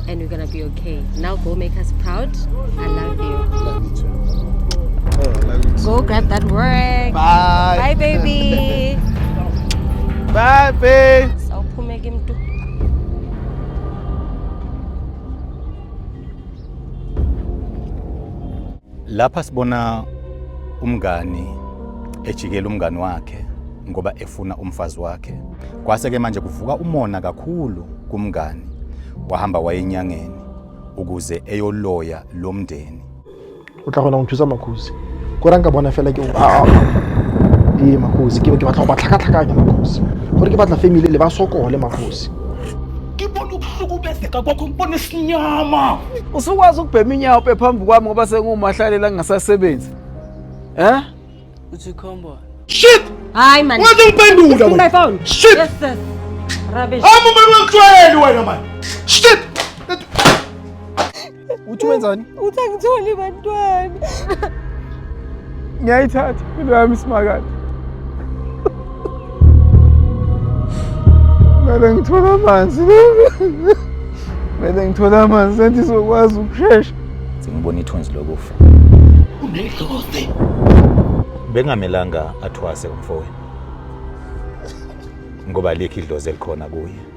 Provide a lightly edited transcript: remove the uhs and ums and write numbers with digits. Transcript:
and we're gonna be okay. Now go make us proud. I love you. Love you too. Oh, love you too. Go grab that work. Bye. Bye, baby. Bye, babe. Sawuphume ke mntu. Lapha sibona umngani ejikela umngani wakhe ngoba efuna umfazi wakhe. Kwase ke manje kuvuka umona kakhulu kumngani. Wahamba wayenyangeni ukuze eyoloya lomndeni. O tla gona go thusa Makhosi. Go ranka bona fela ke Makhosi ke batla go ba tlhakatlhakanya Makhosi. Gore ke batla family le ba sokole Makhosi. Ke bona ukuhlukubezeka kwakho ngibona isinyama. Usukwazi ukubhema inyawo phambi kwami ngoba sengumahlalela ngingasasebenzi. Uthi khomba. Shit! Hi man. Waze ngiphendula Take my phone. Shit! Yes sir. Rubbish. Hamba mangicwele wena man. Shit! Uthi wenzani? Uthi angitholi bantwana. Ngiyayithatha impilo yami isimakade. Mele ngithola amanzi. Mele ngithola amanzi senthi sokwazi ukushesha. Sengibona ithunzi lokufa. Unedlozi. Bengamelanga athwase umfowenu. Ngoba lekhi idlozi elikhona kuye.